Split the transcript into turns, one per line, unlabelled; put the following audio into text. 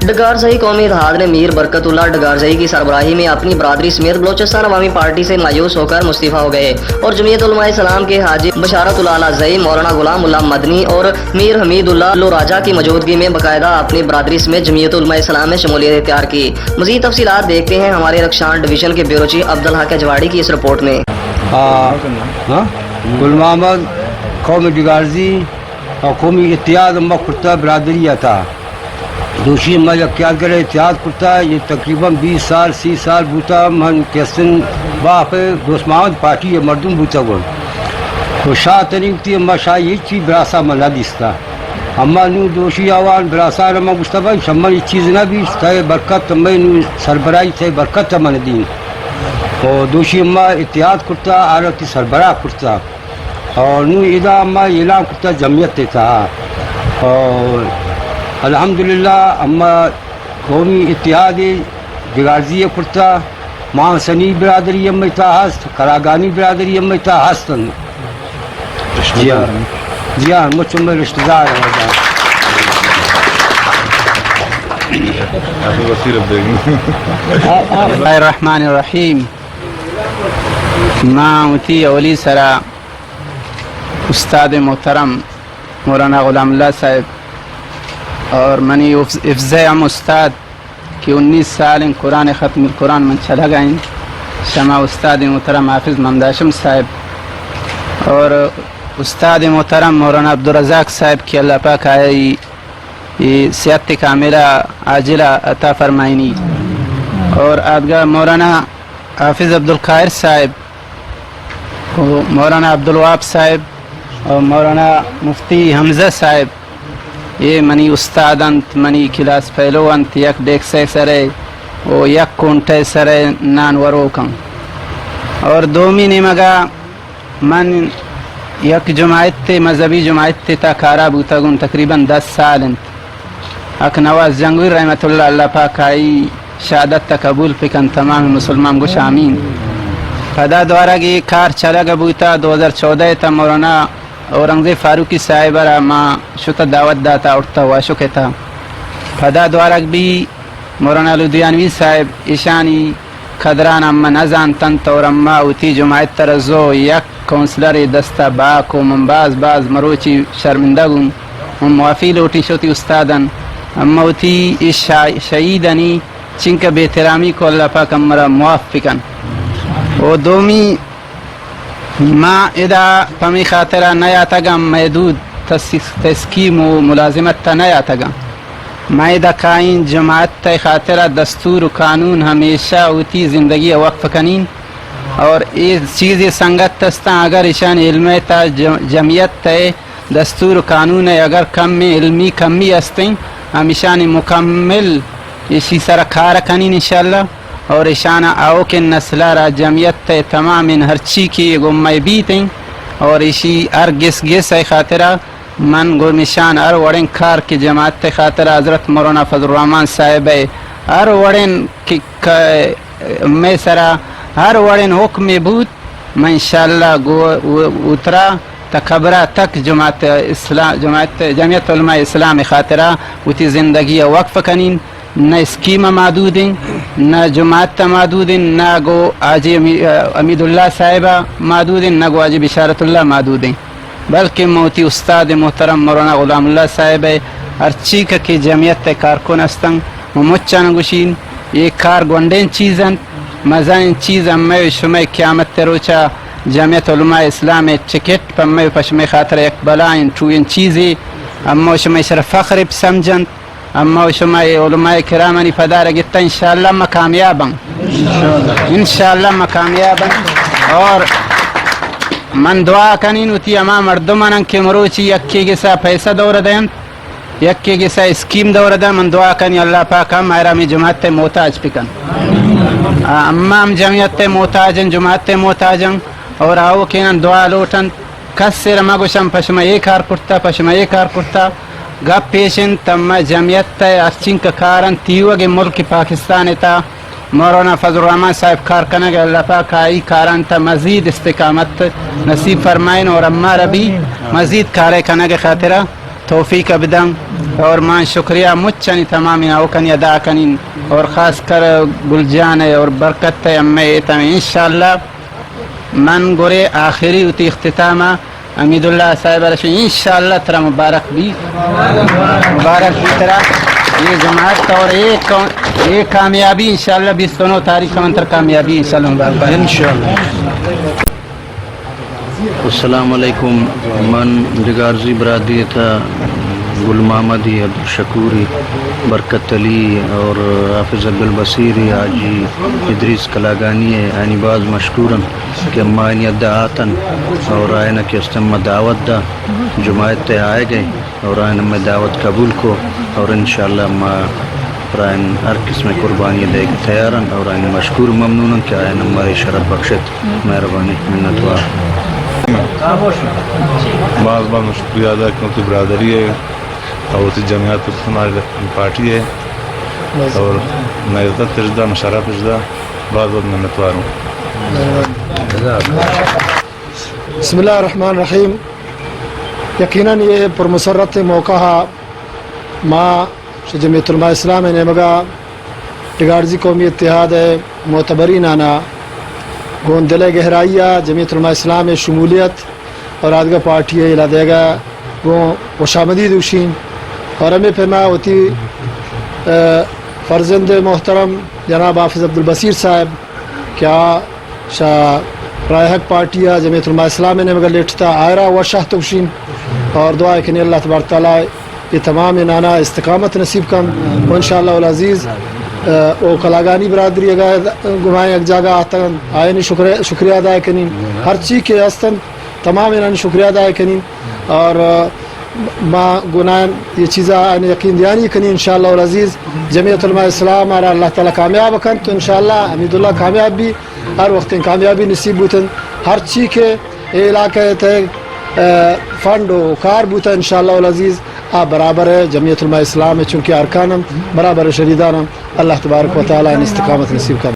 ڈگارزئی قومی اتحاد نے میر برکت اللہ ڈگارزئی کی سربراہی میں اپنی برادری سمیت بلوچستان عوامی پارٹی سے مایوس ہو کر مستعفی ہو گئے اور جمعیت علماء اسلام کے حاجی بشارت اللہ زئی، مولانا غلام اللہ مدنی اور میر حمید اللہ لوراجہ کی موجودگی میں باقاعدہ اپنی برادری سمیت جمعیت علماء اسلام میں شمولیت اختیار کی۔ مزید تفصیلات دیکھتے ہیں ہمارے رکشان ڈویژن کے بیورو چیف عبدالحق اجواڑی کی اس رپورٹ میں۔
گل محمد قومی ڈگارزی اور قومی اتحاد مختا برادری تھا دوشی مجھے کیا کرے اتحاد کرتا ہے۔ یہ تقریباً 20 سال 30 سال بوتا من کیسن باپ دوسماوت پارٹی ہے مردم بوتا گل تو شاہ تنیمتی اما شاہ یہ چیز براسا منا دیستا اما نو دوشی آوان براسا رما گشتا شمال یہ چیز نہ بھی تھے برکت اما نو سربراہی تھے برکت من دین اور دوشی اما اتحاد کرتا عارتی سربراہ کرتا اور نو ادا اما اعلان کرتا جمعیت تھا اور الحمدللہ اما قومی اتحاد ڈگارزی کرتا ماں سنی برادری اما تا ہست کراگانی برادری اما تا ہستن جی ہاں مجھ میں رشتہ دار ہیں۔
الرحمن الرحیم ماں اولی سرا استاد محترم مولانا غلام اللہ صاحب اور منی افضاء استاد کی 19 سال ان قرآن ختم القرآن من چلا گئیں شمع استاد محترم حافظ محمد ہاشم صاحب اور استاد محترم مولانا عبدالرزاق صاحب کی اللہ پاک آئی یہ صحت کاملہ عاجلہ عطا فرمائنی اور آدگاہ مولانا حافظ عبدالقاہر صاحب مولانا عبدالوہاب صاحب اور مولانا مفتی حمزہ صاحب یہ منی استاد انت منی کلاس پہلو انت یک ڈیک سے سرے او یک کونٹے سرے نان وروکم اور دومی نمگا من یک جماعت مذہبی جماعت تا کارا بوتا گن تقریباً 10 سال انت اک نواز جنگوی رحمت اللہ اللہ پاک آئی شہادت تا قبول پکن تمام مسلمان گوش آمین خدا دوارا کی کار چلا گا بوتا 2014 تا مولانا اورنگزیب فاروقی صاحب را ما شتا دعوت داتا اٹھتا ہوا شکے تھا خدا دوارا بھی مولانا لدھیانوی صاحب ایشانی خدران اما نزان تنت اور اما اوتی جماعت ترزو یک کونسلر دستا باک و منباز باز مروچی شرمندہ گون ہم موافی لوٹی شوتی استادن اما اوتی شہیدنی چنک بیترامی کو اللہ پاک امرا موافقن و دومی ما ادا پمی خاطرہ نیا تگم محدود تسکیم و ملازمت تا نیا تگم ما ادا کائن جماعت تا خاطرہ دستور و قانون ہمیشہ ہوتی زندگی وقف کنین اور اس چیز سنگت تستا اگر اشان علم تا جمعیت تا دستور و قانون اگر کم میں علمی کمی استیں ہمیشان مکمل اسی سر کار کنین انشاءاللہ اور اشانہ آؤ کے نسلہ را جمعیت تمام ان ہر چی کی گمہ بیتیں اور اسی ار گس خاطرہ من گرمشان ار وڑن کار کی جماعت خاطرہ حضرت مولانا فضل الرحمن صاحب ار وڑن میں سرا ہر وڑن حکم بود میں انشاءاللہ اترا تکبرہ تک جمعیت علماء اسلام خاطرہ اتی زندگی وقف کنین نہ اسکیم محدود ہیں نہ جماعت محدود ہیں نہ گو آجی امید اللہ صاحبہ محدود ہیں نہ گو آجی بشارت اللہ محدود ہیں بلکہ موتی استاد محترم مولانا غلام اللہ صاحب ہر چیک کی جمعیت کارکن استن ممچان گوشین یہ کار گونڈین چیزن مزائن چیز امی شمی قیامت تروچا جمعیت علماء اسلام چکٹ پمی پشمی خاطر ایک بلائن ٹوین چیزی اما شمی سر فخر سمجھن اما شما علماء کرامانی پدار گتا انشاءاللہ میں کامیاباں انشاءاللہ میں کامیاباں اور من دعا کنین اتی اما مردمانن کے مروچی یکی گسا پیسہ دور دیں یکی گسا اسکیم دور دیں من دعا کنی اللہ پاک ہم ایرامی جماعت محتاج پکن اما ہم جمعیت محتاجن جماعت محتاجن اور آو کینن دعا لوٹن کس سر مگوشم پشما یہ کار کرتا پشما یہ کار کرتا گپ پیشن تم جمعیت ارچن کا کارن تیوگ ملک پاکستان تا مولانا فضل الرحمن صاحب کارکنگ اللہ پاک آئی کارن تا مزید استقامت نصیب فرمائن اور اما ربی مزید کارے کنگ خاطرہ توفیق بدن اور من شکریہ مچنی تمامی اوکنی ادا کنین اور خاص کر گلجان اور برکت امی ایتم انشاءاللہ من گورے آخری اتی اختتامہ امید اللہ صاحب رشو انشاءاللہ ترہ مبارک بھی ترہ یہ جماعت اور ایک کامیابی انشاءاللہ 29 تاریخ کا منتر کامیابی انشاءاللہ مبارک انشاءاللہ.
السلام علیکم. من ڈگارزی برادری تھا گل محمدی عبدالشکوری برکت علی اور حافظ عبدالبصیری حاجی ادریس کلاگانی آنی باز مشکورن کہ معنی ادعاتن اور آئینہ کے استمہ دعوت دا جماعت تے آئے گئے اور آئینہ میں دعوت قبول کو اور انشاءاللہ ما پرائن ہر قسم قربانی دے کے تیارن اور آئینہ مشکور ممنونن کہ آئینہ ہمارے شرف بخشت مہربانی منت
بعض شکریہ ادا کیونکہ برادری ہے اور جمعیت ہماری پارٹی ہے اور میں عزت پجدہ مشارہ پجدہ بعض منتوار ہوں.
بسم اللہ الرحمن الرحیم. یقیناً یہ پرمسرت موقع ماں جمعیت علماء اسلام نے مگا ڈگارزی قومی اتحاد معتبرین آنا گوندل گہرائیہ جمعیت علماء اسلام شمولیت اور آدگا پارٹی ہے دے گا وہ وشامدی دوشین اور ہمیں پیما ہوتی فرزند محترم جناب حافظ عبدالبصیر صاحب کیا شاہ رائے حق پارٹیہ جمعیت علماء اسلام نے مگر لیٹتا آئرہ و شاہ توشین اور دعا ہے کہ اللہ تبارک تعالیٰ یہ تمام انانا استقامت نصیب کم و انشاءاللہ العزیز او کلاگانی برادری اگا گمائیں ایک جگہ آتا آئینی شکریہ ادا کنین ہر چیز کے استن تمام انہوں شکریہ ادا کنین اور ماں گناہ یہ چیزیں آئین یقین دیانی کنین انشاءاللہ العزیز جمعیت علماء اسلام اور اللہ تعالیٰ کامیاب کن تو انشاءاللہ حمید اللہ کامیاب بھی ہر وقت کامیابی نصیب بوتن ہر چیز کے علاقے تے فنڈ و کار بوتا انشاءاللہ العزیز آپ برابر ہے جمعیت علماء اسلام ہے چونکہ ارکانم برابر شریدانم اللہ تبارک و تعالیٰ ان استقامت نصیب کر